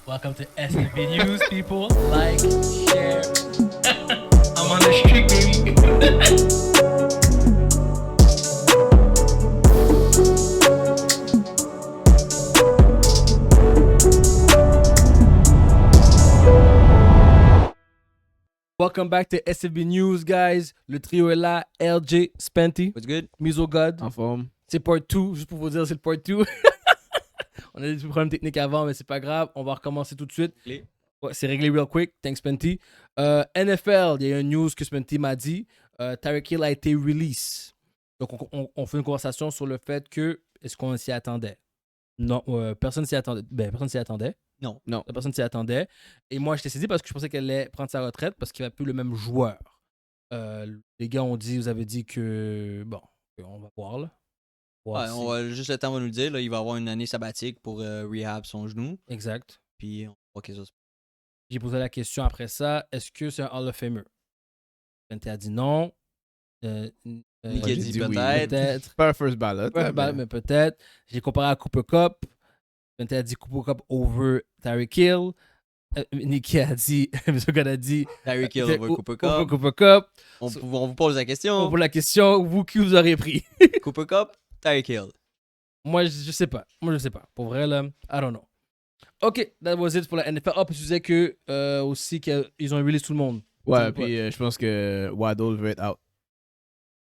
Welcome to SNB News, people. Like, share. I'm on the street, baby. Welcome back to SNB News, guys. Le trio est là. LJ, Spenty, What's good? Miso God. En forme. C'est part 2, juste pour vous dire, c'est le part 2. On a des petits problèmes techniques avant, mais c'est pas grave. On va recommencer tout de suite. Réglé. Ouais, c'est réglé real quick. Thanks, Spenty. NFL, il y a eu une news que Spenty m'a dit. Tyreek Hill a été release. Donc, on fait une conversation sur le fait que, est-ce qu'on s'y attendait? Non, personne s'y attendait. Ben, personne s'y attendait. Non. La personne s'y attendait. Et moi, j'étais saisi parce que je pensais qu'elle allait prendre sa retraite parce qu'il n'y avait plus le même joueur. Les gars ont dit, vous avez dit que, bon, on va voir là. Ouais, on va, juste le temps va nous le dire. Là, il va avoir une année sabbatique pour rehab son genou. Exact. Puis on voit quelque chose. J'ai posé la question après ça, est-ce que c'est un Hall of Famer? Spenty a dit non. Nick a j'ai dit dit oui. peut-être. Pas un first ballot. Ouais, mais peut-être. J'ai comparé à Cooper Cup. Spenty a dit Cooper Cup over Tyreek Hill. Nicky a dit, M. God a dit Tyreek Hill c'est over Cooper Cup. Cooper Cup. On vous pose la question. Pour la question, vous qui vous aurez pris? Cooper Cup, Tyreek Hill. Moi, je sais pas. Pour vrai, là, I don't know. OK, that was it pour la NFL. Oh, puis tu disais que, aussi qu'ils ont release tout le monde. Ouais, puis je pense que Waddle veut être out.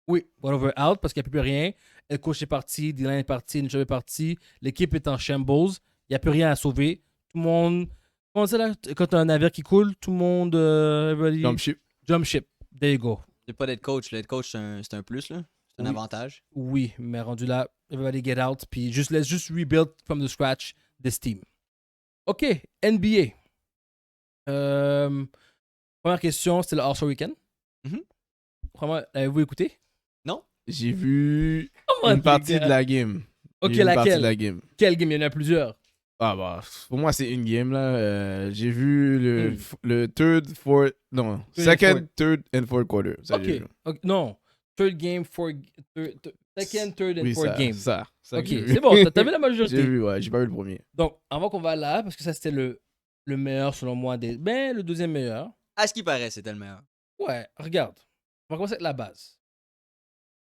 Oui, one over out parce qu'il n'y a plus rien. Le coach est parti, Dylan est parti, Ninja est parti. L'équipe est en shambles. Il n'y a plus rien à sauver. Tout le monde. Comment c'est là? Quand tu as un navire qui coule, tout le monde. Everybody- Jump ship. Jump ship. There you go. J'ai pas d'être coach. L'être coach, c'est un plus. Là. C'est un Oui. avantage. Oui, mais rendu là, everybody get out. Puis let's just rebuild from the scratch this team. OK, NBA. Première question, c'était le All-Star Weekend. Mhm. Vraiment, avez-vous écouté? Non? J'ai vu Oh, une partie de la game. OK, J'ai vu une partie de laquelle? la game. Quelle game? Il y en a plusieurs. Ah bah, pour moi, c'est une game, là. J'ai vu le third, fourth... Non, Third and second, fourth. third and fourth quarter. Ça, j'ai OK. vu. Ok, non. Third game, second, third and Oui, fourth game. ça OK, que j'ai vu. c'est bon. T'as vu la majorité. J'ai vu, ouais. J'ai pas vu le premier. Donc, avant qu'on va là, parce que ça, c'était le meilleur selon moi. Ben, le deuxième meilleur. À ce qui paraît, c'était le meilleur. Ouais, regarde. On va commencer avec la base.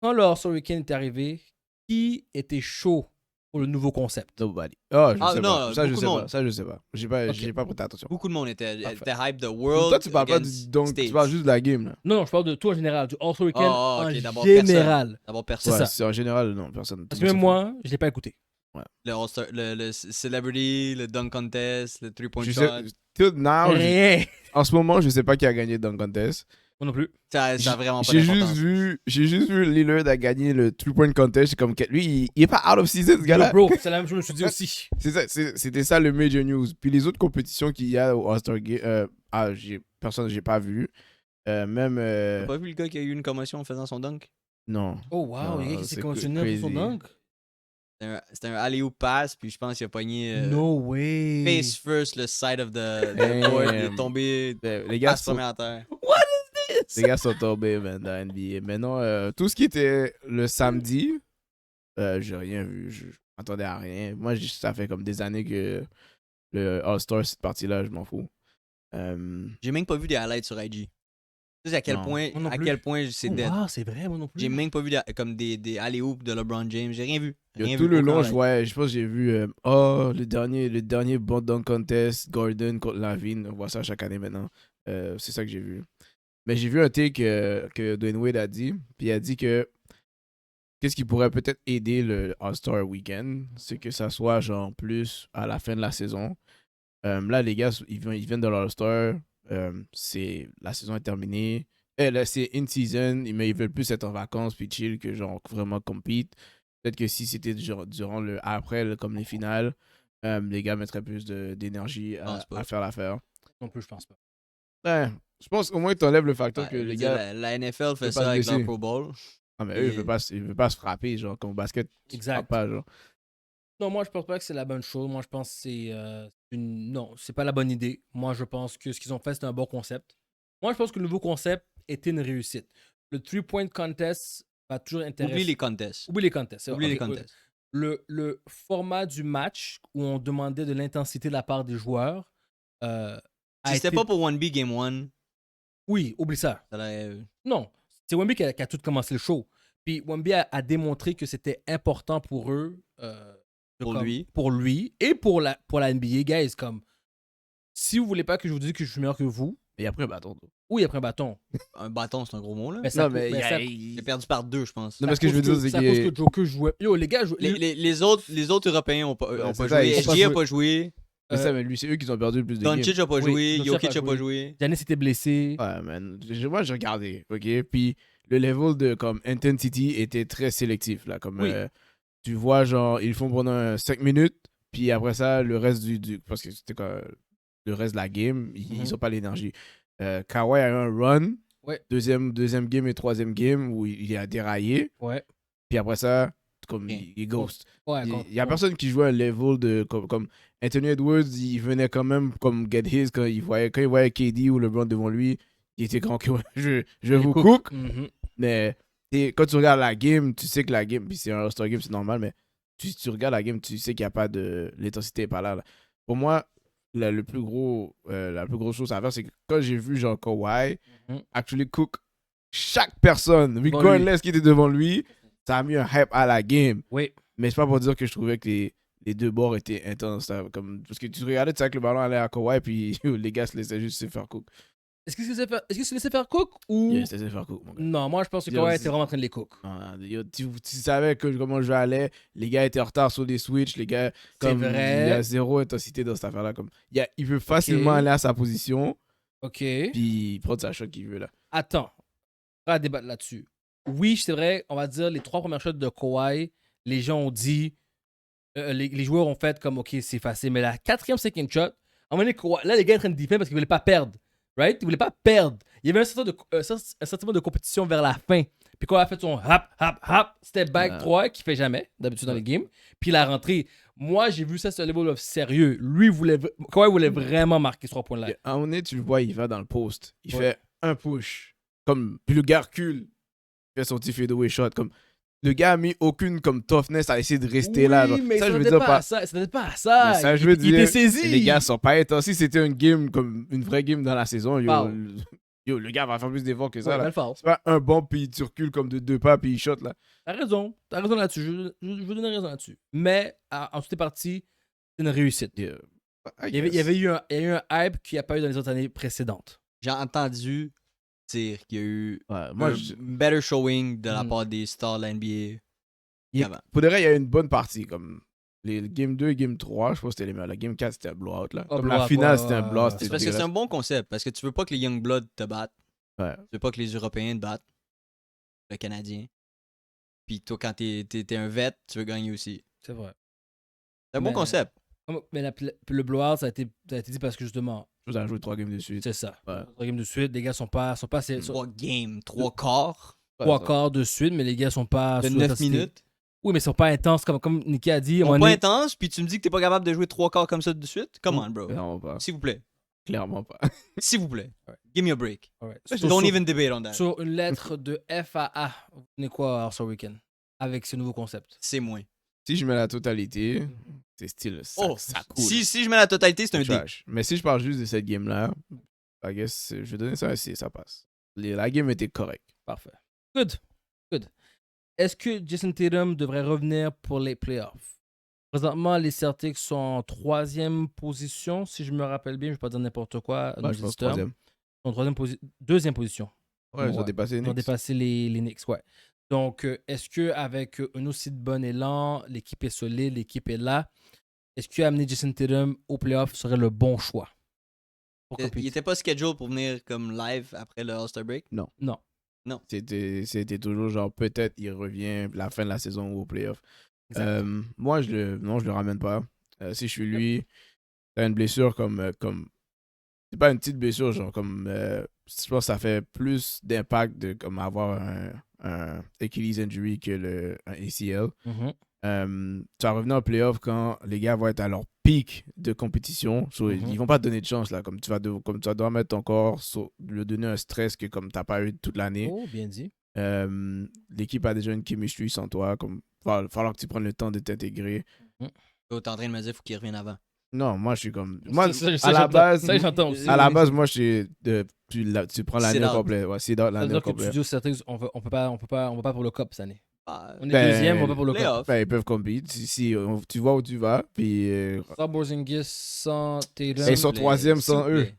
Quand le All-Star Weekend est arrivé, qui était chaud pour le nouveau concept? Nobody. Oh, je Ah, sais non, pas. Ça, je beaucoup sais de pas. monde. Ça, je sais pas. J'ai Ok. pas prêté attention. Beaucoup de monde était Parfait. hype the world. Toi, tu parles pas against donc States. tu parles juste de la game, là. Non, je parle de tout en général, du All-Star Weekend Ah, ok, en d'abord général. D'abord, C'est personne. ça. C'est en général, non, personne. Parce tout que le même monde s'en moi, je l'ai pas écouté. Le All-Star, le Celebrity, le Dunk Contest, le 3-point fout. shot. Till now, Rien. en ce moment, je sais pas qui a gagné dans le contest. Moi non plus. Ça a vraiment pas J'ai juste d'importance. vu Lillard a gagné le 3-point contest. C'est comme que lui, il est pas out of season, ce gars-là. Bro, c'est la même chose, je me suis dit aussi. C'est ça, c'était ça le major news. Puis les autres compétitions qu'il y a au All-Star Game, j'ai pas vu. Même, T'as pas vu le gars qui a eu une commotion en faisant son dunk? non. Oh wow, il y a quelqu'un qui c'est s'est conditionné pour son crazy. dunk. C'était un alley-oop pass, puis je pense qu'il a pogné No way. face first le side of the Damn. board, il est tombé Les gars passe sont, première à terre. What is this? les gars sont tombés, man, dans la NBA. Mais non, tout ce qui était le samedi, j'ai rien vu. Je m'attendais à rien. Moi, ça fait comme des années que le All-Star, cette partie-là, je m'en fous. J'ai même pas vu des highlights sur IG. Tu sais à quel Non. point, Moi non à plus. quel point c'est Oh, dead. wow, c'est vrai, moi non plus. J'ai même pas vu comme des alley-oops de LeBron James. J'ai rien vu. Rien Tout vu, le aucun long, highlight. je pense que j'ai vu le dernier bon dunk contest, Gordon contre Lavine. On voit ça chaque année maintenant. C'est ça que j'ai vu. Mais j'ai vu un take que Dwayne Wade a dit. Puis il a dit que qu'est-ce qui pourrait peut-être aider le All-Star Weekend, c'est que ça soit genre plus à la fin de la saison. Là, les gars, ils viennent de l'All-Star. La saison est terminée. Là, c'est in-season, mais ils veulent plus être en vacances puis chill que genre vraiment compete. Peut-être que si c'était genre durant comme les finales, les gars mettraient plus d'énergie pense pas. à faire l'affaire. Non plus, je pense pas. Ouais, je pense au moins tu enlèves le facteur Ouais, que je veux les dire, gars. la NFL fait veulent pas ça se avec blesser. leur Pro Bowl. Ah, mais eux, ils veulent pas se frapper, genre comme au basket. tu te Exact. frappes pas, genre. Non, moi, je pense pas que c'est la bonne chose. Moi, je pense que c'est non, c'est pas la bonne idée. Moi, je pense que ce qu'ils ont fait, c'est un bon concept. Moi, je pense que le nouveau concept était une réussite. Le 3-point contest va toujours intéresser. Oublie les contests. Oublie les contests. c'est Oublie vrai. les Ok, contests. le format du match où on demandait de l'intensité de la part des joueurs, a Si c'était été- pas pour 1B Game 1, Oui, oublie ça. ça aurait... Non, c'est Wemby qui a tout commencé le show. Puis Wemby a démontré que c'était important pour eux. Pour lui et pour la NBA, guys. Comme, si vous voulez pas que je vous dise que je suis meilleur que vous, Et après, un bâton. oui, après un bâton. Un bâton, c'est un gros mot, là. Mais ça Non, coûte- mais mais ça- Il a perdu par 2, je pense. Non, mais ce que je veux dire, c'est à cause que. que Joker jouait. Yo, les gars, Les autres Européens ont pas c'est ça, joué. ils ont SG a pas pas joué. C'est ça, mais lui, c'est eux qui ont perdu le plus de games. Doncic a pas Oui, joué. Doncic a Jokic pas a pas joué. Giannis était blessé. Ouais, man. Moi, j'ai regardé, OK? Puis le level de comme intensity était très sélectif, là. Comme, Oui. tu vois, genre, ils font pendant 5 minutes, puis après ça, le reste parce que c'était quoi, le reste de la game, ils ont pas l'énergie. Kawhi a eu un run, Ouais. deuxième game et troisième game, où il a déraillé, Ouais. puis après ça, comme Ok. il ghost. Ouais, Il y a personne qui jouait un level de comme Anthony Edwards, il venait quand même comme get his quand il voyait KD ou LeBron devant lui, il était grand que ouais, je vous cook. Mhm. Mais quand tu regardes la game, tu sais que la game, puis c'est un All-Star game, c'est normal, mais tu regardes la game, tu sais qu'il n'y a pas de l'intensité est pas là. Pour moi, la plus grosse chose à faire, c'est que quand j'ai vu genre Kawhi Mhm. actually cook chaque personne, Devant regardless qui était devant lui, ça a mis un hype à la game. Oui. Mais c'est pas pour dire que je trouvais que les deux bords étaient intenses. Là, comme, parce que tu regardais, tu sais que le ballon allait à Kawhi, puis les gars se laissaient juste se faire cook. Est-ce qu'il se laissait faire cook ou. Ils se laissaient faire cook, mon gars. Non, moi je pense que Yo, Kawhi c'est- était vraiment en train de les cook. Ah, yo, tu savais comment le jeu allait, les gars étaient en retard sur des switches, les gars, comme vrai. il y a zéro intensité dans cette affaire-là. Comme, il peut facilement aller à sa position, Ok. puis prendre sa shot qu'il veut. Là. Attends. On va débattre là-dessus. Oui, c'est vrai, on va dire les 3 premières shots de Kawhi, les gens ont dit. Les joueurs ont fait comme ok, c'est facile. Mais la 4e, 5e shot, à un moment donné, Kawhi, là, les gars sont en train de défendre parce qu'ils voulaient pas perdre. Right? Ils voulaient pas perdre. Il y avait un sentiment de compétition vers la fin. Puis Kawhi a fait son hap, step back 3 qu'il fait jamais, d'habitude dans les games. Puis il a rentré. Moi, j'ai vu ça sur le level of sérieux. Kawhi voulait vraiment marquer ce 3 points-là. À un moment donné, tu le vois, il va dans le post, il Ouais. fait un push, puis le gars recule, il fait son petit fadeaway shot, comme. Le gars a mis aucune comme toughness à essayer de rester là. Genre. Mais ça, ça je veux n'était dire pas pas. à ça. Ça n'était pas à ça. Mais ça, je veux Il dire, était saisi. les gars sont pas intenses. Si c'était une game comme une vraie game dans la saison, Foul. le gars va faire plus d'efforts que ça. Ouais, là. belle foul. C'est pas un bon puis tu recules comme de 2 pas puis il shot là. T'as raison là-dessus. Je veux donner raison là-dessus. Mais en toute partie, c'est une réussite. Yeah. I Il y guess. avait eu un hype qu'il n'y a pas eu dans les autres années précédentes. J'ai entendu dire qu'il y a eu Ouais, moi, un better showing de la Mm. part des stars de la NBA. pour de vrai, il y a eu une bonne partie. Comme les Game 2 et Game 3, je pense que c'était les meilleurs. La Game 4, c'était un blowout. Là. Oh, Comme la blowout, finale, ouais, c'était un ouais, blowout. ouais. c'était C'est parce que c'est dégueulasse. un bon concept. Parce que tu veux pas que les Youngbloods te battent. Ouais. Tu veux pas que les Européens te battent. Le Canadien. Puis toi, quand t'es un vet, tu veux gagner aussi. C'est vrai. C'est un bon Mais- concept. Mais le blowout, ça a été dit parce que justement, Je vous ai joué 3 games de suite. c'est ça. Ouais. 3 games de suite, les gars sont pas 3 games, 3 quarts 3 quarts de suite, mais les gars sont pas de sous 9 intensité. minutes. Oui, mais ils sont pas intenses comme Nicky a dit. à un Ils moment sont pas donné- intenses, puis tu me dis que t'es pas capable de jouer 3 quarts comme ça de suite? Come on, bro. Clairement pas. S'il vous plaît. Clairement pas. S'il vous plaît. Ouais. Give me a break. Alright. Don't even debate on that. Sur une lettre de F à A, vous tenez quoi All-Star Weekend avec ce nouveau concept? C'est moins. Si je mets la totalité, c'est style ça, Oh, ça coule. si je mets la totalité, c'est un D. Trash. Mais si je parle juste de cette game-là, I guess, je vais donner ça un C, ça passe. La game était correcte. Parfait. Good. Est-ce que Jason Tatum devrait revenir pour les playoffs? Présentement, les Celtics sont en 3e position, si je me rappelle bien. Je ne vais pas dire n'importe quoi. Ouais, je pense troisième. Ils sont en 2e position. Ouais, ils ont Ouais. dépassé les Ils ont Knicks. dépassé les Knicks, ouais. Donc, est-ce qu'avec un aussi de bon élan, l'équipe est solide, l'équipe est là, est-ce qu'amener Jason Tatum au playoff serait le bon choix? Pour Il compétir? était pas scheduled pour venir comme live après le All-Star break? Non. C'était toujours genre peut-être il revient la fin de la saison ou au playoff. Exact. Moi, je le ramène pas. Si je suis lui, t'as une blessure comme c'est pas une petite blessure, genre comme je pense que ça fait plus d'impact de comme avoir un Achilles injury que un ACL. Mhm. Tu vas revenir en playoff quand les gars vont être à leur pic de compétition. So, Mhm. Ils vont pas te donner de chance là. Comme tu vas devoir mettre ton corps, lui donner un stress que comme t'as pas eu toute l'année. Oh, bien dit. L'équipe a déjà une chemistry sans toi. Comme va falloir que tu prennes le temps de t'intégrer. T'es en train de me dire qu'il faut qu'il revienne avant. Non, moi, je suis comme. Moi, Ça, à la j'entends. base, Ça, j'entends aussi. à la base, moi, je suis tu prends l'année Sit out. complète. Ouais, c'est dans Ça veut l'année dire que tu complète. dis aux Celtics, on peut pas pour le Cup cette année. Bah, On est Ben, deuxième, on va pas pour le Cup. playoff. Ben, ils peuvent compete. Tu vois où tu vas. Puis. Sans Porzingis, sans Tatum. Et ils sont troisième S'il vous sans eux. plaît.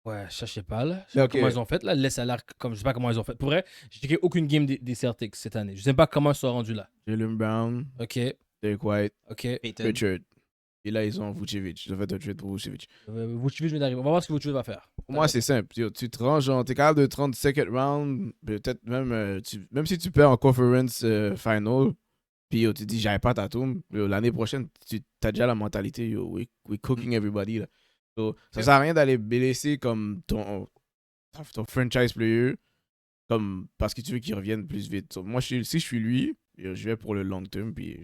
Ouais, ça, je sais pas, là. Je sais pas Ok. comment ils ont fait, là. Laisse à l'arc, comme je sais pas comment ils ont fait. Pour vrai, j'ai checké aucune game des Celtics cette année. Je sais pas comment ils sont rendus là. Jalen Brown, Ok, Derek White, ok. Payton. Richard. Et là, ils ont Vucevic. Ils ont fait un trade pour Vucevic. Vucevic vient d'arriver. On va voir ce que Vucevic va faire. Pour moi, c'est simple. Yo, tu te ranges, genre, t'es capable de te rendre second round, peut-être même, même si tu perds en conference final, puis yo, tu te dis, j'avais pas ta tombe, l'année prochaine, tu as déjà la mentalité, yo, we cooking everybody. Là. So, ça sert à rien d'aller blesser comme ton franchise player, comme parce que tu veux qu'il revienne plus vite. So, moi, si je suis lui, yo, je vais pour le long term, puis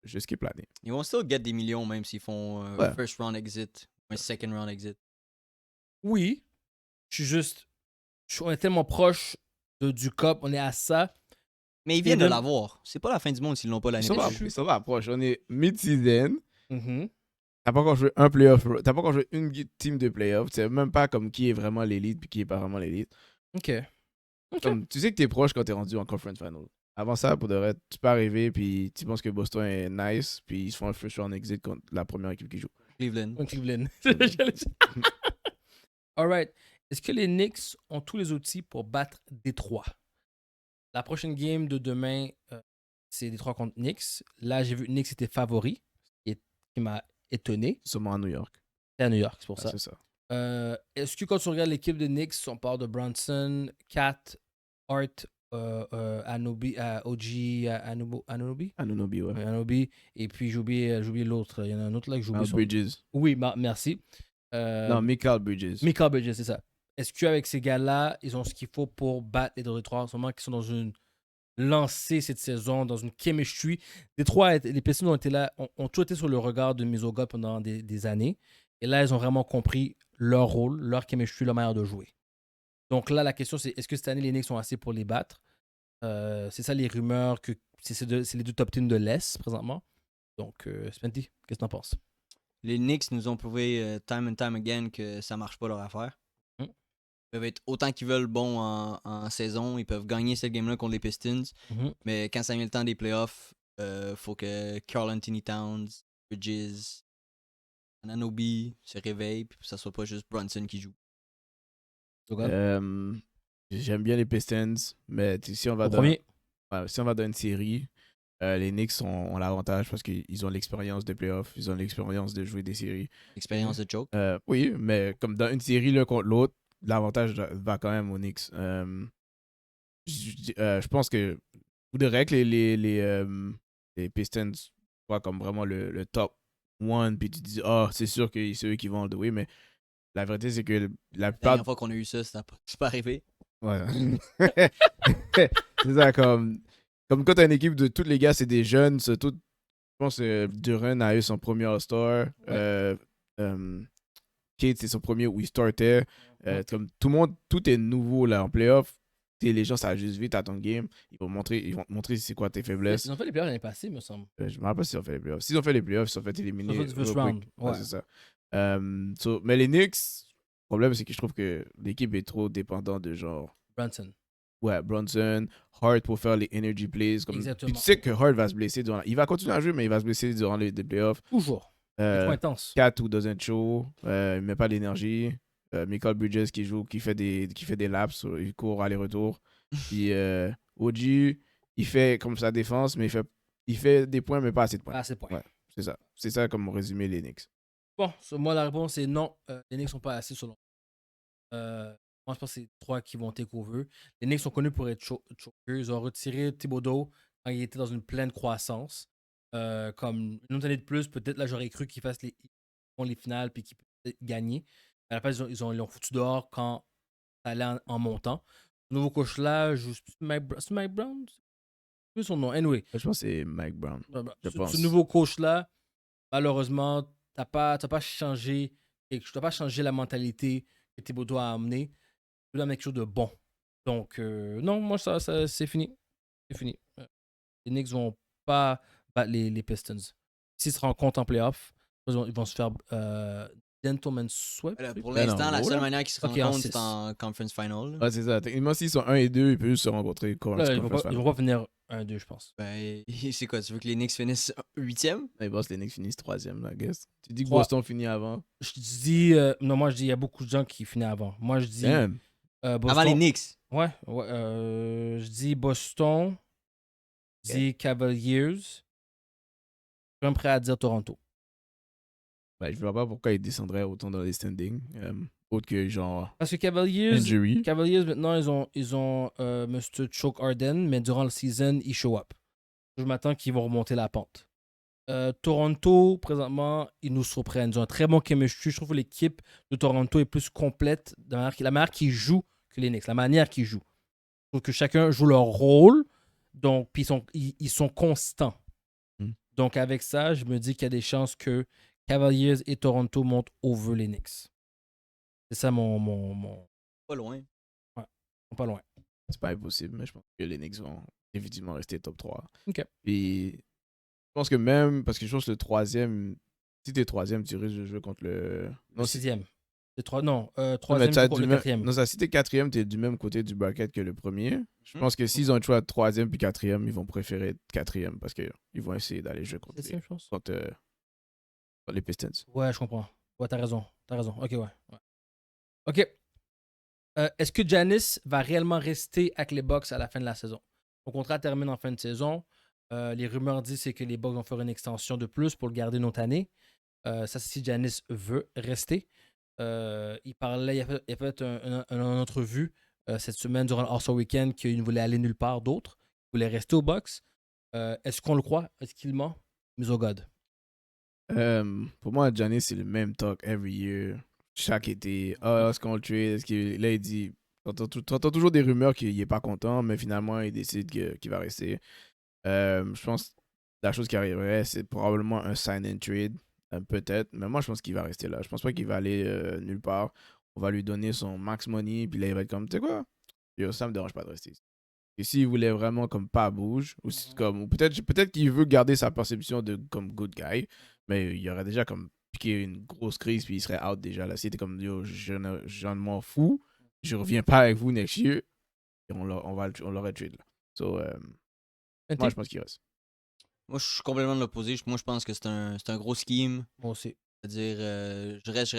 je skip l'année. Ils vont still get des millions même s'ils font un Ouais. first round exit, un second round exit. Oui, on est tellement proche du Cup, on est à ça. Mais ils viennent de Tatum- l'avoir. C'est pas la fin du monde s'ils l'ont pas l'année prochaine. Ça va approche. On est mid-season. Mhm. T'as pas encore joué un playoff. T'as pas encore joué une team de playoff. Tu sais même pas comme qui est vraiment l'élite puis qui est pas vraiment l'élite. Ok. Comme, tu sais que t'es proche quand t'es rendu en conference final. Avant ça, pour de vrai, tu peux arriver puis tu penses que Boston est nice puis ils se font un first round exit contre la première équipe qui joue. Cleveland. Contre Cleveland. Alright. Est-ce que les Knicks ont tous les outils pour battre Détroit? La prochaine game de demain, c'est Détroit contre Knicks. Là, j'ai vu que Knicks était favori, qui m'a étonné. Sûrement à New York. C'est à New York, c'est pour Ah, ça. c'est ça. Est-ce que quand tu regardes l'équipe de Knicks, on parle de Brunson, Kat, Art, Anunoby, Anunoby, ouais. Anunoby, et puis j'ai oublié l'autre. Il y en a un autre là que j'ai oublié. Miles Bridges. Oui, merci. Non, Mikal Bridges. Michael Bridges, c'est ça. Est-ce qu'avec ces gars-là, ils ont ce qu'il faut pour battre les Détroit en ce moment, qui sont dans une lancée cette saison, dans une chemistry? Détroit, les Pistons ont été là, ont toujours été sur le regard de Mizoga pendant des années. Et là, ils ont vraiment compris leur rôle, leur chemistry, leur manière de jouer. Donc là, la question, c'est est-ce que cette année, les Knicks sont assez pour les battre? C'est ça les rumeurs, que c'est les deux top teams de l'Est présentement. Donc, Spenty, qu'est-ce que t'en penses? Les Knicks nous ont prouvé time and time again que ça marche pas leur affaire. Mm. Ils peuvent être autant qu'ils veulent bons en saison. Ils peuvent gagner cette game-là contre les Pistons. Mhm. Mais quand ça vient le temps des playoffs, faut que Karl Anthony Towns, Bridges, Anunoby se réveillent puis que ça soit pas juste Brunson qui joue. J'aime bien les Pistons, mais si on va Au premier. si on va dans une série, les Knicks ont l'avantage parce qu'ils ont l'expérience des playoffs, ils ont l'expérience de jouer des séries. Expérience de choke. Oui, mais comme dans une série l'un contre l'autre, l'avantage va quand même aux Knicks. Je pense que vous direz que les Pistons soient comme vraiment le top one, puis tu te dis, c'est sûr que c'est eux qui vont le douer, mais la vérité, c'est que la La plupart. dernière fois qu'on a eu ça, c'est pas arrivé. Ouais. C'est ça, comme quand t'as une équipe de tous les gars, c'est des jeunes, je pense que Duran a eu son premier All-Star. Kate, c'est son premier où il startait. Comme tout le monde, tout est nouveau là en playoff. Les gens, ça va juste vite à ton game. Ils vont te montrer c'est quoi tes faiblesses. Ils ont fait les playoffs l'année passée, me semble. Je me rappelle pas s'ils ont fait les playoffs. S'ils ont fait les playoffs, ils sont fait éliminer. Ils ont fait du first real round. quick. Ouais, Ouais. c'est ça. Mais les Knicks, le problème, c'est que je trouve que l'équipe est trop dépendante de genre. Brunson. Ouais, Brunson, Hart pour faire les energy plays. Exactement. Puis tu sais que Hart va se blesser durant. Il va continuer à jouer, mais il va se blesser durant les playoffs. Toujours. C'est trop intense. 4 ou doesn't show. Il met pas d'énergie. Michael Bridges qui fait des laps, il court aller-retour. Puis OG, il fait comme sa défense, mais il fait des points, mais pas assez de points. Pas assez de points. Ouais, c'est ça. C'est ça comme résumé les Knicks. Bon, moi, la réponse est non. Les Knicks sont pas assez selon moi. Je pense que c'est trois qui vont take over. Les Knicks sont connus pour être chokers. Ils ont retiré Thibodeau quand il était dans une pleine croissance. Comme une autre année de plus, peut-être là, j'aurais cru qu'ils font les finales puis qu'ils peuvent gagner. À la place, ils l'ont foutu dehors quand ça allait en montant. Le nouveau coach là, c'est Mike Brown? C'est plus son nom. Anyway. Je pense que c'est Mike Brown. Ce nouveau coach là, malheureusement, t'as pas changé la mentalité que Thibodeau a amené. Tu dois mettre quelque chose de bon. Donc, non, moi, ça c'est fini. C'est fini. Les Knicks vont pas battre les Pistons. S'ils se rencontrent en playoff, Ils vont se faire gentleman sweep. Pour Ben non, l'instant, la gros, seule là. manière qu'ils se Ok, en rencontrent, six. c'est en conference final. Ouais, c'est ça. Techniquement, s'ils sont 1 et 2, ils peuvent juste se rencontrer. Là, ils vont pas finir 1-2, je pense. Ben, c'est quoi, tu veux que les Knicks finissent 8e? Les boss, les Knicks finissent 3e, là, I guess. Tu dis que 3. Boston finit avant. Je dis. Non, moi, je dis, il y a beaucoup de gens qui finissent avant. Moi, je dis. Damn. Boston. Avant les Knicks. Ouais. Je dis Boston. Je dis Cavaliers. Je suis même prêt à dire Toronto. Ben, je vois pas pourquoi ils descendraient autant dans les standings. Autre que genre. Parce que Cavaliers. Injury. Cavaliers, maintenant, ils ont Mr. Choke Arden, mais durant le season, ils show up. Je m'attends qu'ils vont remonter la pente. Toronto, présentement, ils nous surprennent. Ils ont un très bon chemistry. Je trouve que l'équipe de Toronto est plus complète de la manière qu'ils jouent que les Knicks. La manière qu'ils jouent. Je trouve que chacun joue leur rôle. Donc, puis ils sont constants. Mm. Donc, avec ça, je me dis qu'il y a des chances que Cavaliers et Toronto montent over les Knicks. C'est ça mon... Pas loin. Pas loin. C'est pas impossible, mais je pense que les Knicks vont définitivement rester top 3. OK. Puis, je pense que même, parce que je pense que le 3e, si t'es 3e, tu risques de jouer contre le. Non, 6e. C'est 3... Non, Non, 3e, c'est contre le même... 4e. Non, ça, si t'es 4e, t'es du même côté du bracket que le premier. Je Mhm. pense que s'ils ont le choix de 3e puis 4e, ils vont préférer être 4e parce qu'ils vont essayer d'aller jouer contre, C'est ça, je pense. contre les Pistons. Ouais, je comprends. Ouais, t'as raison. Ok, ouais. Ok. Est-ce que Giannis va réellement rester avec les Bucks à la fin de la saison? Son contrat termine en fin de saison. Les rumeurs disent c'est que les Bucks vont faire une extension de plus pour le garder une autre année. Ça, c'est si Giannis veut rester. Il parlait, il a fait une entrevue cette semaine durant le All-Star Weekend qu'il ne voulait aller nulle part d'autre. Il voulait rester aux Bucks. Est-ce qu'on le croit? Est-ce qu'il ment? Mais oh God. Pour moi, Giannis, c'est le même talk every year. Chaque été. Est-ce qu'on le trade? Là, il dit. T'entends toujours des rumeurs qu'il n'est pas content, mais finalement, il décide qu'il va rester. Je pense que la chose qui arriverait, c'est probablement un sign and trade. Peut-être. Mais moi, je pense qu'il va rester là. Je pense pas qu'il va aller nulle part. On va lui donner son max money, puis là, il va être comme, tu sais quoi? Yo, ça me dérange pas de rester ici. Et s'il voulait vraiment comme pas bouge, ou peut-être qu'il veut garder sa perception de comme good guy, mais il aurait déjà comme piqué une grosse crise puis il serait out déjà là. C'était comme yo, j'en m'en fous, je reviens pas avec vous next year et on l'aurait trade là. So, moi je pense qu'il reste. Moi, je suis complètement de l'opposé. Moi, je pense que c'est un gros scheme. Moi aussi. C'est-à-dire, je reste.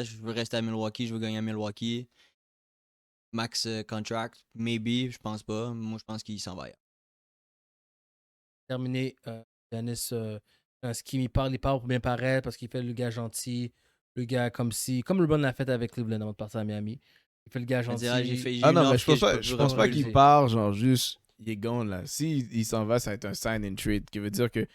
Je veux rester à Milwaukee, je veux gagner à Milwaukee. Max contract, maybe, je pense pas. Moi, je pense qu'il s'en va ailleurs. Terminé. Giannis, ce qu'il il parle pour bien paraître parce qu'il fait le gars gentil, le gars comme LeBron l'a fait avec Cleveland avant de partir à Miami. Il fait le gars gentil. Ah non, mais je pense pas qu'il part, genre juste, il est gone là. Si il s'en va, ça va être un sign and trade, qui veut dire que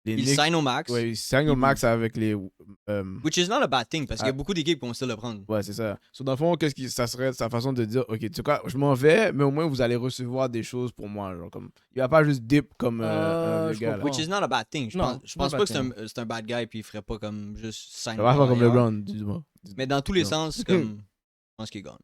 les il Knicks, sign au max. ouais, il sign au max avec les. Which is not a bad thing, parce qu'il y a beaucoup d'équipes qui vont still le prendre. Ouais, c'est ça. So, dans le fond, ça serait sa façon de dire, ok, tu sais quoi, je m'en vais, mais au moins vous allez recevoir des choses pour moi. Genre, comme, il va pas juste dip comme un je gars. Là. comprends. Which is not a bad thing. Je Non, pense pas que c'est un bad guy puis il ferait pas comme juste sign. Ça va faire comme LeBron, dis-moi. Mais dans tous les Non. sens, comme, je pense qu'il gagne.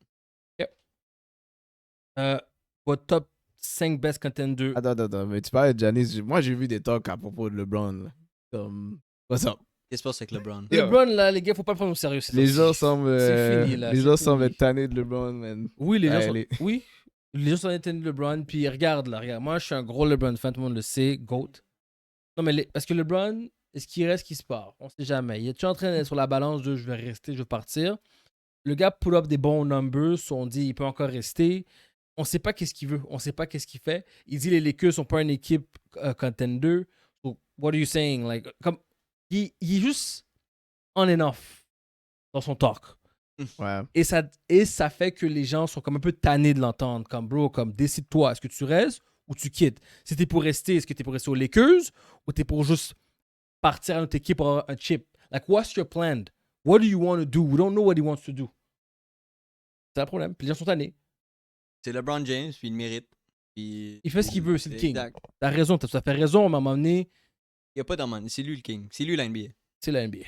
Votre top 5 best contenders. Attends, mais tu parlais de Giannis. Moi, j'ai vu des talks à propos de LeBron. Là. Comme, what's up? Qu'est-ce qui se passe avec LeBron? LeBron, là, les gars, faut pas le prendre au sérieux. Les gens semblent, c'est fini, là, les c'est gens fini. semblent être tannés de LeBron, man. Oui, les gens sont... Allez. Oui, les gens sont éteints de LeBron. Puis regarde, là, regarde. Moi, je suis un gros LeBron fan, tout le monde le sait. GOAT. Non, mais parce que LeBron, est-ce qu'il reste, qu'il se part? On sait jamais. Il est toujours en train d'être sur la balance de je vais rester, je vais partir. Le gars pull up des bons numbers. On dit il peut encore rester. On sait pas qu'est-ce qu'il veut. On sait pas qu'est-ce qu'il fait. Il dit les Lakers sont pas une équipe contender. So, what are you saying? Like, comme, il est juste on and off dans son talk. Ouais. Et ça fait que les gens sont comme un peu tannés de l'entendre. Comme, bro, comme, décide-toi. Est-ce que tu restes ou tu quittes? Si t'es pour rester, est-ce que t'es pour rester aux Lakers ou t'es pour juste partir à notre équipe pour avoir un chip? Like, what's your plan? What do you want to do? We don't know what he wants to do. C'est un problème. Puis les gens sont tannés. C'est LeBron James, puis il le mérite. Puis... Il fait ce qu'il veut, c'est le king. Exact. T'as raison, t'as fait raison, à un moment donné, Il n'y a pas d'amende. C'est lui le king. C'est lui la NBA. c'est la NBA.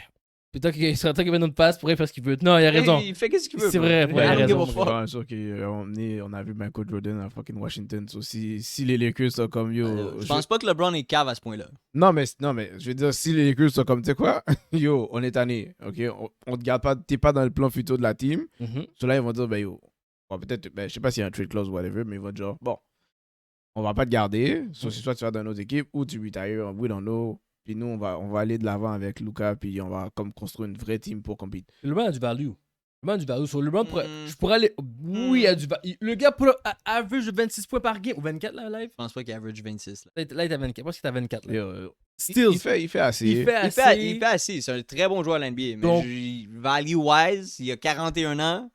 Puis tant qu'il serait temps qu'il mette notre passe, pourrait faire ce qu'il veut. Non, il a raison. Il fait qu'est-ce qu'il veut. C'est bro. vrai, I ouais, il a don't give raison, a mon fuck. gars. Ouais, sûr qu'on a vu Michael Jordan à fucking Washington. So, si les Lakers sont comme yo. Je pense pas que LeBron est cave à ce point-là. Non, mais je veux dire, si les Lakers sont comme, tu sais quoi, yo, on est tanné, ok? On te garde pas, t'es pas dans le plan futur de la team. Mhm. Ceux-là, ils vont dire, ben yo, bon, peut-être, ben, je sais pas s'il y a un trade clause ou whatever, mais ils vont dire, bon, on va pas te garder. So, c'est soit tu vas dans notre équipe ou tu retires, we don't know. Puis nous, on va aller de l'avant avec Luka, puis on va comme construire une vraie team pour compétir. LeBron a du value. LeBron a du value. Sur LeBron, Mm. je pourrais aller. Oui, il a du value. Le gars, pour average de 26 points par game. Ou 24 là, live? Je pense pas qu'il average 26. Là. Là, il est à 24. Moi, c'est à 24. Là. Yo, Still, il fait assez. il fait Il assez. fait assez. C'est un très bon joueur à l'NBA. Mais Donc- value-wise, il a 41 ans.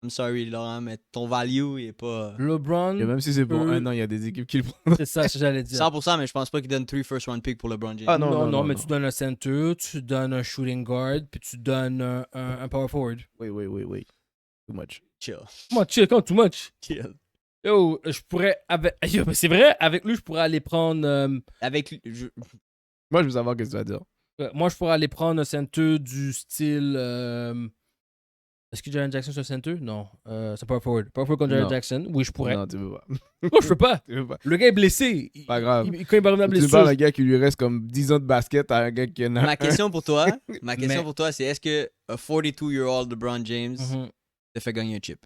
I'm sorry, Laurent, mais ton value, il est pas. LeBron, Et même si c'est pour peut- un an, il y a des équipes qui le prennent. c'est ça que j'allais dire. 100%, mais je pense pas qu'il donne 3 first round picks pour LeBron James. Ah, non, non, mais non. tu donnes un center, tu donnes un shooting guard, puis tu donnes un power forward. Oui. Too much. Chill. Moi, chill, quand too much. Chill. Yo, je pourrais. Yo, mais c'est vrai, avec lui, je pourrais aller prendre. Avec lui, Moi, je veux savoir ce que tu vas dire. Moi, je pourrais aller prendre un center du style. Est-ce que Jaren Jackson c'est un center? Non. C'est power forward. Power forward contre Jaren Non. Jackson? Oui, je pourrais. Non, tu veux pas. Non, je peux pas. Tu veux pas. Le gars est blessé. Pas grave. Quand il va revenir à Tu blessure. parles d'un gars qui lui reste comme 10 ans de basket à un gars qui en a ma un. question pour toi, Mais- c'est est-ce que a 42-year-old LeBron James Mhm. te fait gagner un chip?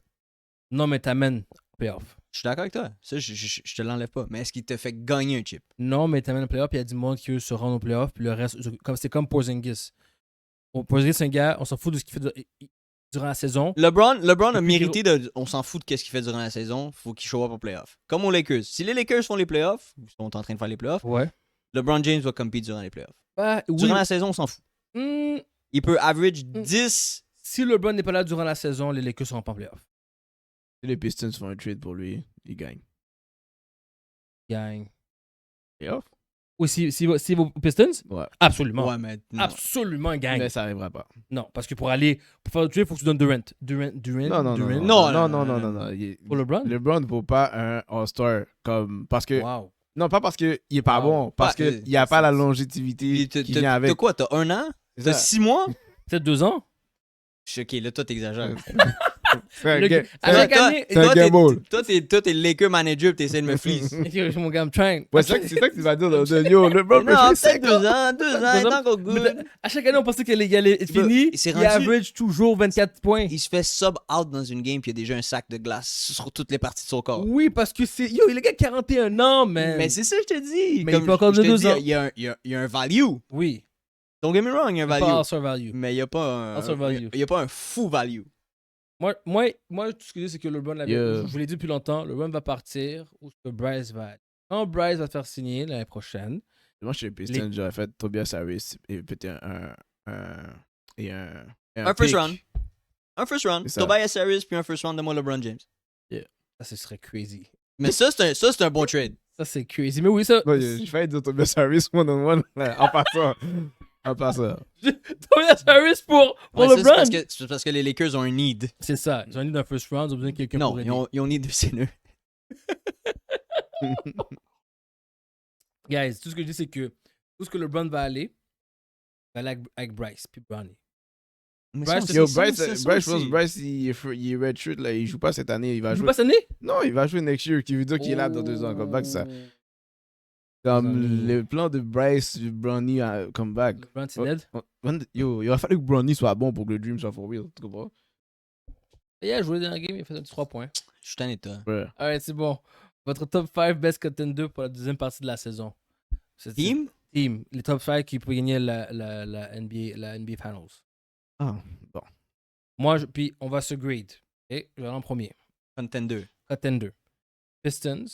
Non, mais t'amènes en playoff. Je suis d'accord avec toi. Ça, je te l'enlève pas. Mais est-ce qu'il te fait gagner un chip? Non, mais t'amènes en playoff, puis il y a du monde qui veut se rendre au playoff, puis le reste, c'est comme Porzingis. Porzingis, c'est un gars, on s'en fout de ce qu'il fait durant la saison. LeBron a puis mérité de. On s'en fout de ce qu'il fait durant la saison. Faut qu'il show up en playoff. Comme aux Lakers. Si les Lakers font les playoffs, ils sont en train de faire les playoffs, Ouais. LeBron James va compete durant les playoffs. Bah, oui. Durant la saison, on s'en fout. Hmm, Il peut average 10. si LeBron n'est pas là durant la saison, les Lakers seront pas en playoff. Si les Pistons font un trade pour lui, il gagne. Gagne. Playoff? Oui, si vos Pistons? Ouais. Absolument. Ouais, mais. non. Absolument, gagne. Mais ça arrivera pas. Non, parce que pour faire le trade, il faut que tu donnes Durant. Durant. Non. Non. Pour LeBron? LeBron ne vaut pas un All-Star comme. Parce que. Wow. Non, pas parce qu'il est pas Wow. bon, parce Ouais, qu'il n'y a pas la longévité qui vient T'as avec. quoi? T'as 1 an? C'est T'as ça. 6 mois? Peut-être 2 ans? Je suis ok, là, toi, t'exagères. C'est un Le ga- gars- c'est un- Avec année- c'est un gamble. Toi, t'es le Laker manager pis t'essaies de me fleece. Yo, mon gars, I'm trying. Ouais, c'est ça que tu vas dire. Yo, LeBron non, peut jouer peut-être 5 ans. 2 ans, 2 ans, Deux ans. tant qu'on good. À chaque année, on pensait qu'il allait être fini. Il s'est Il rendu- average toujours 24 points. Il se fait sub-out dans une game pis il y a déjà un sac de glace sur toutes les parties de son corps. Oui, parce que c'est. Yo, il est gars 41 ans, man. Mais c'est ça que je te dis. Mais Comme il peut encore je te de 2 dis, ans. Il y a un value. Oui. Don't get me wrong, il y a un Pas value. All-Star value. Mais il n'y a pas Also value. il y a pas un fou value. Moi, tout ce que je dis, c'est que LeBron, Yeah. je vous l'ai dit depuis longtemps, LeBron va partir où ce que Bryce va aller. Quand Bryce va te faire signer l'année prochaine, Moi, chez les Pistons, j'aurais fait Tobias Harris et peut-être Un first round. Un first round. C'est ça. Tobias Harris puis un first round de moi LeBron James. ça, ce serait crazy. Mais ça, c'est un bon trade. Ça, c'est crazy. Mais oui, ça. Non, je vais dire Tobias Harris one-on-one en passant. En passant. Tobias Harris pour Ouais, ça, LeBron. c'est parce que les Lakers ont un need. C'est ça. Ils ont mis d'un first round, ils ont besoin de quelqu'un Non, pour aider. ils ont need de séneux. Guys, tout ce que je dis, c'est que tout ce que LeBron va aller avec Bryce puis Bronny. Bryce, Yo, Bryce, je pense que Bryce, il est redshirt, là. Il joue pas cette année. Il va Il joue jouer. pas cette année? Non, il va jouer next year, qui veut dire qu'il est là dans 2 ans. Comme back, ça. Comme le plan de Bryce, Bronny, come back. LeBron, c'est dead. Yo, il va falloir que Bronny soit bon pour que le Dream soit for real. Tu comprends? Il a joué dans la game, il a fait un petit 3 points. Je suis tanné de toi. Ouais. Alright, c'est bon. Votre top 5 best contender pour la deuxième partie de la saison. C'est Team? Team. Les top 5 qui peuvent gagner la NBA Finals. Ah, bon. Moi, puis on va se grade. Ok, je vais aller en premier. Contender. Contender. Pistons.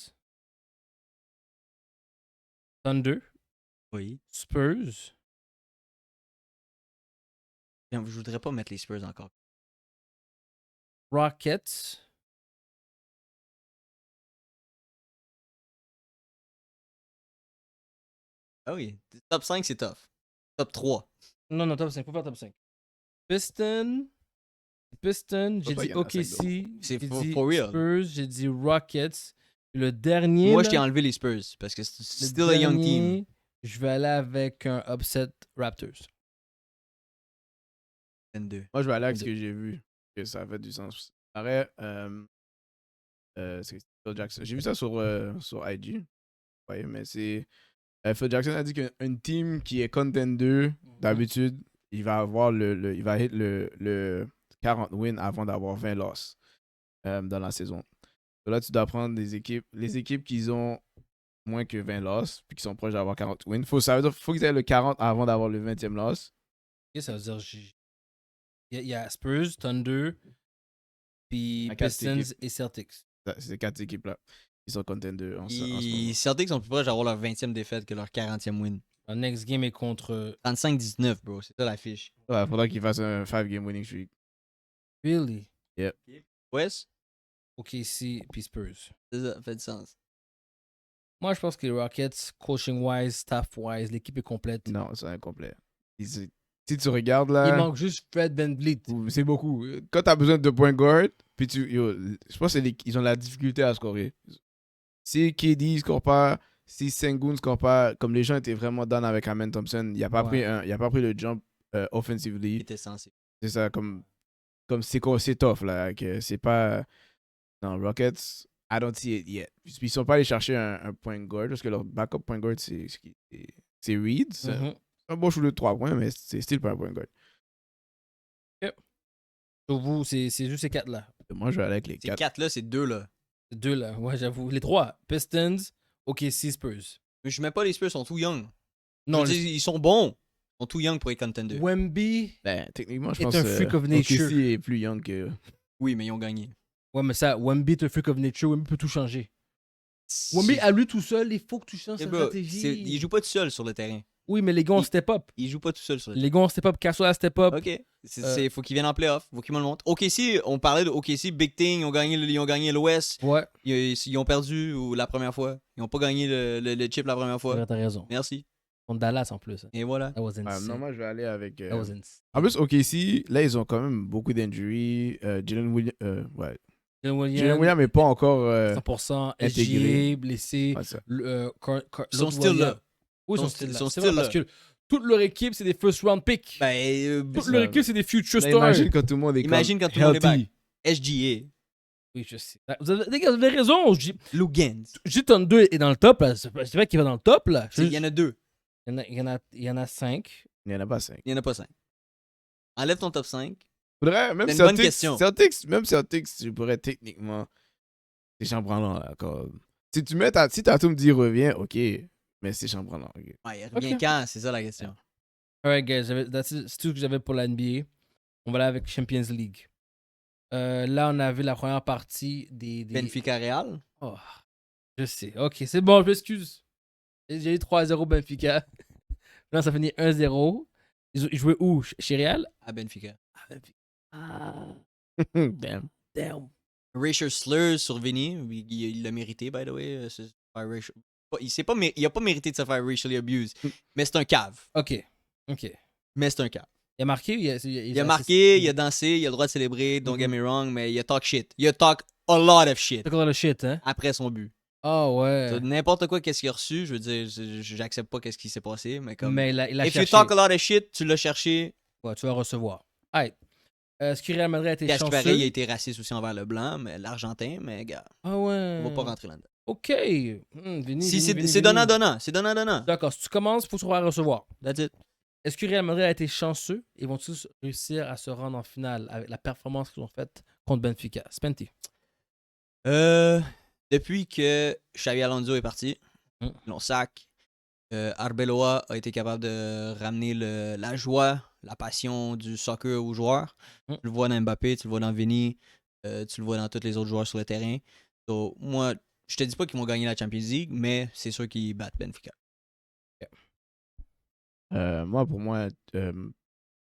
Thunder. Oui. Spurs. Je voudrais pas mettre les Spurs encore. Rockets. Ah oui. Top 5, c'est tough. Top 3. Non, top 5. Faut faire top 5. Piston. J'ai toi, dit il y en a cinq OKC. C'est J'ai for dit real. Spurs. J'ai dit Rockets. Le dernier. Moi, là, je t'ai enlevé les Spurs parce que c'est le still a young team. dernier, Je vais aller avec un upset Raptors. 22. Moi, je vais aller avec ce que j'ai vu. Que ça fait du sens. Pareil, c'est Phil Jackson. J'ai vu ça sur IG. Ouais, mais c'est. Phil Jackson a dit qu'une team qui est contender, d'habitude, il va avoir il va hit le 40 wins avant d'avoir 20 losses dans la saison. Donc là, tu dois prendre les équipes qui ont moins que 20 losses, puis qui sont proches d'avoir 40 wins. Ça veut dire qu'il faut qu'ils aient le 40 avant d'avoir le 20e loss. Ok, ça veut dire il y a Spurs, Thunder, puis À quatre Pistons équipes. et Celtics. C'est ces 4 équipes-là qui sont contenders en ce moment. Les Celtics sont plus proches d'avoir leur 20e défaite que leur 40e win. Le next game est contre 35-19, bro. C'est ça l'affiche. Ouais, faudra qu'ils fassent un 5-game winning streak. Really? West? OKC puis Spurs. C'est ça, fait du sens. Moi, je pense que les Rockets, coaching-wise, staff-wise, l'équipe est complète. Non, c'est incomplet. Si tu regardes là. Il manque juste Fred VanVleet. C'est beaucoup. Quand t'as besoin de point guard, puis je pense qu'ils ont la difficulté à scorer. Si KD score pas, si Sengun score pas, comme les gens étaient vraiment down avec Amen Thompson, il a pas pris le jump Il offensively. était censé. C'est ça, comme c'est tough là, que c'est pas. Non, Rockets, I don't see it yet. Ils sont pas allés chercher un point guard parce que leur backup point guard c'est Reed. C'est un bon shooter de 3 points, mais c'est still pas un point guard. Pour vous, c'est juste ces 4-là. Moi, je vais aller avec les Ces 4. 4-là, c'est 2-là. Ces 2-là, ouais, j'avoue. Les 3, Pistons, OKC, Spurs. Mais je mets pas les Spurs, ils sont tout young. Non, Je veux dire, ils sont bons. Ils sont tout young pour être contenders. Wemby Ben, techniquement, je est pense un freak of nature. OKC est plus young que. Oui, mais ils ont gagné. Ouais, mais ça, Wemby est un freak of nature. Wemby peut tout changer. Wemby, à lui tout seul, il faut que tu changes Eh sa bro, stratégie. il joue pas tout seul sur le terrain. Oui, mais les gars ont step up. Il joue pas tout seul sur le terrain. Les gars ont step up. Casso a step up. Ok. Faut qu'ils viennent en playoff. Faut qu'ils me le montrent. OKC, on parlait de OKC, Big Thing, ils ont gagné l'Ouest. Ouais, Ils ont perdu la première fois. Ils ont pas gagné le chip la première fois. t'as raison. Merci. Contre Dallas en plus. Et voilà. That was insane. Non, moi, je vais aller avec. That was insane. En plus, OKC, là, ils ont quand même beaucoup d'injuries. Jalen Williams. Ouais. Jalen Jalen Williams n'est pas encore. 100%, intégré. SGA, blessé. Ouais, ça. Ils sont still là. Oui, ils sont Ils still là. sont C'est still vrai, parce là. que toute leur équipe, c'est des first round picks. Ben, Toute leur équipe, c'est des future Là, stars. imagine quand tout le monde est Imagine comme quand tout le monde est healthy. SGA. Oui, je sais. Les gars, vous avez raison. Lugans. Je dis Thunder est dans le top. Là. C'est vrai qu'il va dans le top. Là. Il y en a 2. Il y en a 5. Il n'y en a pas 5. Il y en a pas 5. Enlève ton top 5. Faudrait, même C'est une bonne question. Celtics, tu pourrais techniquement. C'est chambranlant, là. Si tu mets si Tatum dit revient, ok. Mais c'est chambranlant. Okay. Ouais, il revient quand? C'est ça la question. Alright, guys. C'est tout ce que j'avais pour la NBA. On va aller avec Champions League. Là, on a vu la première partie des... Benfica Real. Oh, je sais. Ok, c'est bon, je m'excuse. J'ai eu 3-0 Benfica. Là, ça finit 1-0. Ils jouaient où? Chez Real? À Benfica. Damn. Damn. Racial slurs sur Vinny. Il l'a mérité, by the way. Il a pas mérité de se faire racially abuse. Mais c'est un cave. Ok. Mais c'est un cave. Il a marqué? Il a marqué, il a dansé, il a le droit de célébrer, don't get me wrong, mais il a talk shit. Il a talk a lot of shit C'est encore le shit, hein? après son but. Ah ouais. N'importe quoi qu'est-ce qu'il a reçu, je veux dire, j'accepte pas qu'est-ce qui s'est passé, mais comme... Mais il a If cherché. you talk a lot of shit, tu l'as cherché. Ouais, tu vas recevoir. Alright. Est-ce que Real Madrid a été Puis à ce qui chanceux? paraît, il a été raciste aussi envers le blanc, mais l'argentin, mais gars, Ah ouais. on va pas rentrer là-dedans. Ok. Vini, Si Vini, c'est Vini. donnant-donnant, c'est donnant-donnant. D'accord, si tu commences, il faut que tu vas recevoir. That's it. Est-ce que Real Madrid a été chanceux et vont tous réussir à se rendre en finale avec la performance qu'ils ont faite contre Benfica? Spenty. Depuis que Xavi Alonso est parti, ils l'ont sac. Arbeloa a été capable de ramener la joie, la passion du soccer aux joueurs. Tu le vois dans Mbappé, tu le vois dans Vini, tu le vois dans tous les autres joueurs sur le terrain. So, moi, je te dis pas qu'ils vont gagner la Champions League, mais c'est sûr qu'ils battent Benfica. Pour moi,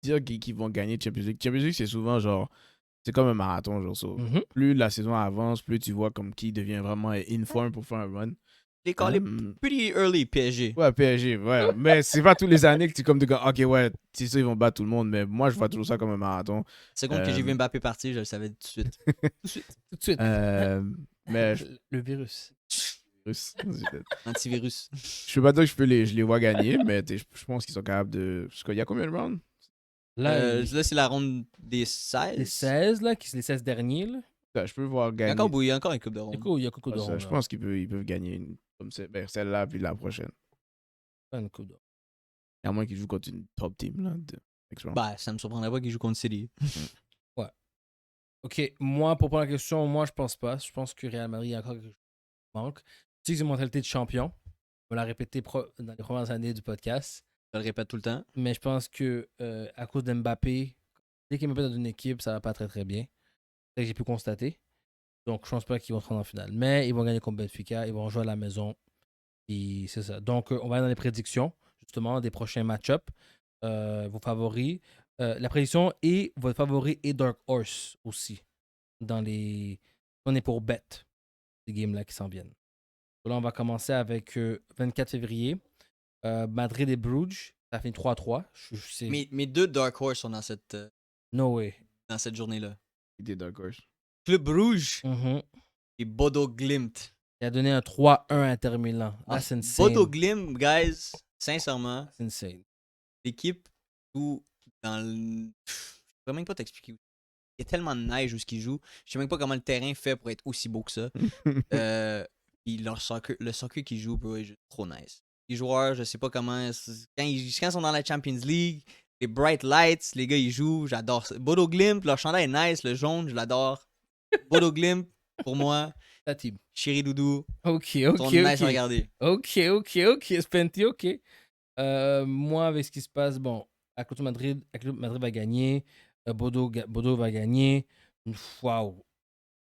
dire qu'ils vont gagner Champions League. Champions League, c'est souvent genre. C'est comme un marathon, genre ça. Plus la saison avance, plus tu vois comme qui devient vraiment in form pour faire un run. Les call pretty early PSG. Ouais, PSG, ouais. Mais c'est pas tous les années que tu comme de ok, ouais, c'est ça, ils vont battre tout le monde. Mais moi, je vois toujours ça comme un marathon. Seconde que j'ai vu Mbappé partir, je le savais tout de suite. Tout de suite. Mais Le virus. Antivirus. Je peux pas dire que je les vois gagner, mais je pense qu'ils sont capables de. Parce qu'il y a combien de rounds? Là, Là, c'est la ronde des 16. les 16, là, les 16 derniers, là. Je peux voir Il y a gagner. encore, il y a encore une coupe de C'est ronde. cool, il y a beaucoup de Ça, rondes. je pense qu'ils peuvent gagner comme celle-là puis la prochaine. Pas une coupe de ronde. À moins qu'ils jouent contre une top team. Là, next round. Bah, ça me surprendrait pas qu'ils jouent contre City. Ok, moi, pour prendre la question, moi, je pense pas. Je pense que Real Madrid, il y a encore quelque chose qui manque. Tu sais que c'est une mentalité de champion. On l'a répété dans les premières années du podcast. Je le répète tout le temps. Mais je pense que à cause d'Mbappé, dès qu'il Mbappé dans une équipe, ça va pas très très bien. C'est ça que j'ai pu constater. Donc, je pense pas qu'ils vont se rendre en finale. Mais ils vont gagner contre Benfica. Ils vont jouer à la maison. Et c'est ça. Donc, on va aller dans les prédictions, justement, des prochains match-ups. Vos favoris. La prédiction et votre favori et Dark Horse aussi. On est pour bet, ces games-là qui s'en viennent. Donc là, on va commencer avec 24 février. Madrid et Bruges. Ça fait 3-3. Mes deux Dark Horse sont No way. dans cette journée-là. Des Dark Horse. Club Bruges Mhm. et Bodo Glimt. Il a donné un 3-1 à Inter Milan. That's insane. Bodo Glimt, guys, sincèrement, That's insane. l'équipe où dans le... Je peux même pas t'expliquer. Il y a tellement de neige où ce qu'ils jouent. Je sais même pas comment le terrain fait pour être aussi beau que ça. Puis le soccer qu'ils jouent, bro, est juste trop nice. Les joueurs, je sais pas comment... Quand ils sont dans la Champions League, les bright lights, les gars, ils jouent, j'adore ça. Bodo Glimt, leur chandail est nice, le jaune, je l'adore. Bodo Glimt, pour moi, Ta team. chéri doudou, Ok, sont nice à regarder. ok. Spenty, ok. Moi, avec ce qui se passe, bon, Atlético Madrid va gagner. Bodo va gagner. Waouh.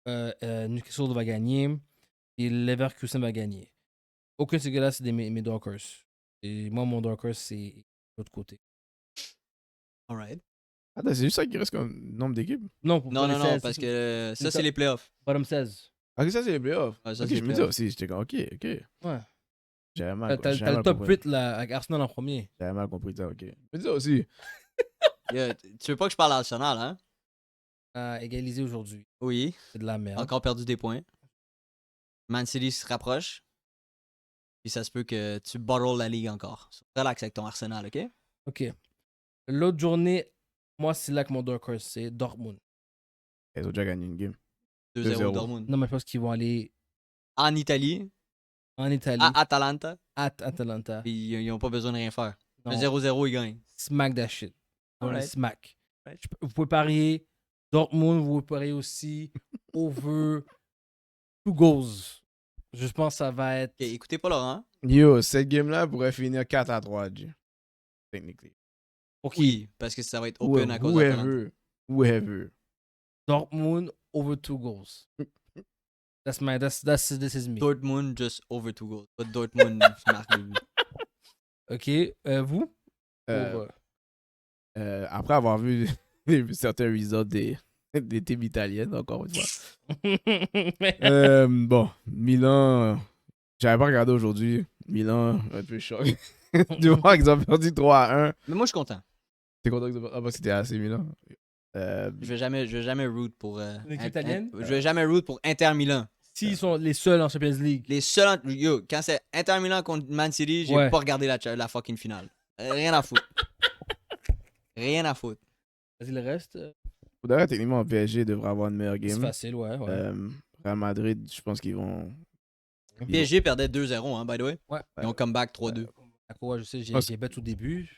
Newcastle va gagner. Et Leverkusen va gagner. Aucun de ces gars-là, c'est mes Dark Horse. Et moi, mon Dark Horse, c'est l'autre côté. Alright. Attends, c'est juste ça qui reste comme nombre d'équipes? Non, pour Non, pas non, les non, 16, parce c'est que ça, ça. c'est les playoffs. Bottom 16. Ok, ça c'est les playoffs. Ouais, ça, Ok, c'est je les me dis playoffs. aussi, j'étais comme, ok. Ouais. J'avais mal, T'as j'avais le mal top compris. 8 là, avec Arsenal en premier. J'avais mal compris ça, ok. Je me dis ça aussi. Yeah, tu veux pas que je parle à Arsenal, hein? À égaliser aujourd'hui. Oui. C'est de la merde. Encore perdu des points. Man City se rapproche. Puis ça se peut que tu bottles la ligue encore. Relax avec ton Arsenal, ok? Ok. L'autre journée, moi, c'est là que mon Dark Horse, c'est Dortmund. Ils ont déjà gagné une game. 2-0 2-0. Dortmund. Non, mais je pense qu'ils vont aller En Italie, en Italie, à Atalanta, à Atalanta. puis ils ont pas besoin de rien faire. Non, Le 0-0, ils gagnent. smack that shit. Ils vont les Alright. smack. Alright. Vous pouvez parier Dortmund, vous pouvez parier aussi over 2 goals. Je pense que ça va être... Ok, écoutez pas Laurent. Yo, cette game-là pourrait finir 4-3, G. Technically. Ok. Oui, parce que ça va être open à cause d'Atalanta. Whoever. Dortmund over 2 goals. This is me. Dortmund just over 2 goals. Pas Dortmund marque le but. Ok, vous? Euh, Over. Après avoir vu certains results des teams italiennes, encore une fois. Bon, Milan, j'avais pas regardé aujourd'hui. Milan, un peu choc. Du moment qu'ils ont perdu 3-1. Mais moi, je suis content. T'es content qu'ils ont perdu? Ah, bah, c'était assez Milan. Je vais jamais root pour... L'équipe italienne? Je vais jamais root pour Inter Milan. S'ils sont les seuls en Champions League. Les seuls... Yo, quand c'est Inter Milan contre Man City, j'ai Ouais. pas regardé la fucking finale. Rien à foutre. Rien à foutre. Vas-y, le reste, D'ailleurs, techniquement, PSG devrait avoir une meilleure c'est game. facile, ouais. Real Madrid, je pense qu'ils vont. PSG perdait 2-0, hein, by the way. Ouais. Ils ont come back 3-2. À quoi, je sais, Parce- j'ai bet au début.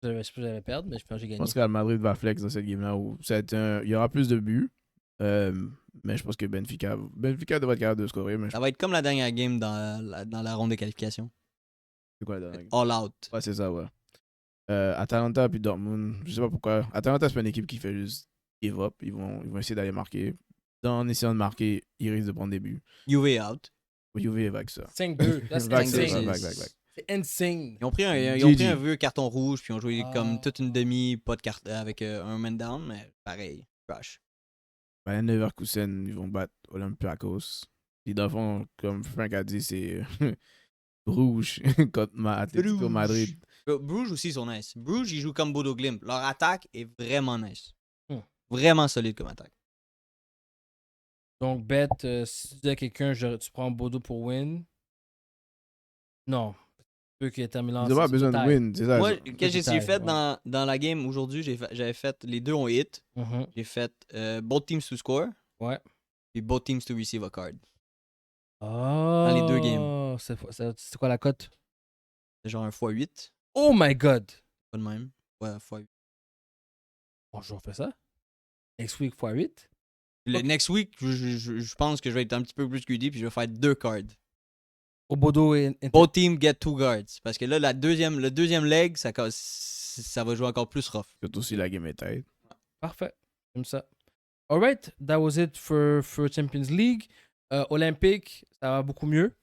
Je sais pas si j'allais perdre, mais je pense que j'ai Je gagné. pense que Real Madrid va flex dans cette game-là. Où il y aura plus de buts. Mais je pense que Benfica devrait être capable de scorer. Mais Ça va être comme la dernière game dans la ronde de qualification. c'est quoi la dernière game? All out. Ouais, c'est ça, ouais. Atalanta puis Dortmund, je sais pas pourquoi. Atalanta, c'est pas une équipe qui fait juste give up. Ils vont essayer d'aller marquer. En essayant de marquer, ils risquent de prendre des buts. Juve out. Juve est vague ça. 5-2. That's Vague, c'est insane. vague. C'est insane. Ils ont pris GG. un vieux carton rouge, puis ils ont joué Ah. comme toute une demi, pas de carte avec un man down, mais pareil. Trash. Bayern Leverkusen, ils vont battre Olympiakos. Puis dans le fond, comme Frank a dit, c'est Bruges contre Atlético Madrid. Bruges aussi, ils sont nice. Bruges, ils jouent comme Bodo Glimt. Leur attaque est vraiment nice. Hmm. Vraiment solide comme attaque. Donc, bet, si tu dis à quelqu'un, tu prends Bodo pour win. Non. Ceux qui étaient terminés en Ils n'ont pas besoin de win, c'est ça. Moi, ça. quand j'ai détail, fait ouais. dans la game aujourd'hui, j'avais fait les deux ont hit. Mhm. J'ai fait both teams to score, Ouais. puis both teams to receive a card. Oh. les deux games. C'est quoi la cote? C'est genre un x8, Oh my god! pas de même. Ouais, x8. Bonjour, on fait ça? Next week x8? Le Ok. next week, je pense que je vais être un petit peu plus greedy, puis je vais faire 2 cards. Obodo et Both teams get 2 guards. Parce que là, le deuxième leg, ça va jouer encore plus rough. Surtout si la game est tight. Parfait. Comme ça. Alright, that was it for Champions League. Olympique, ça va beaucoup mieux.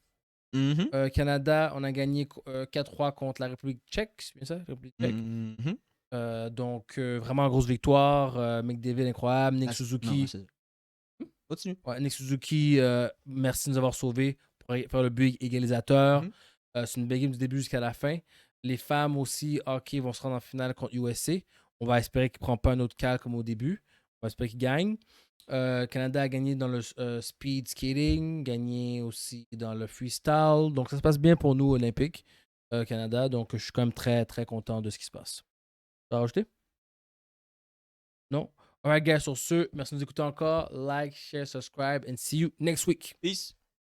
Mhm. Canada, on a gagné 4-3 contre la République tchèque, c'est bien ça? République tchèque. Mhm. Donc, vraiment grosse victoire. McDavid, incroyable. Nick Non, Suzuki. c'est- Continue. Ouais, Nick Suzuki, merci de nous avoir sauvés pour faire le but égalisateur. Mhm. C'est une belle game du début jusqu'à la fin. Les femmes aussi, hockey, vont se rendre en finale contre USA. On va espérer qu'ils ne prennent pas un autre cal comme au début. On va espérer qu'ils gagnent. Canada a gagné dans le speed skating, gagné aussi dans le freestyle. Donc, ça se passe bien pour nous, Olympique, Canada. Donc, je suis quand même très, très content de ce qui se passe. Tu as rajouté? Non? Alright, guys, sur ce, merci de nous écouter encore. Like, share, subscribe, and see you next week. Peace.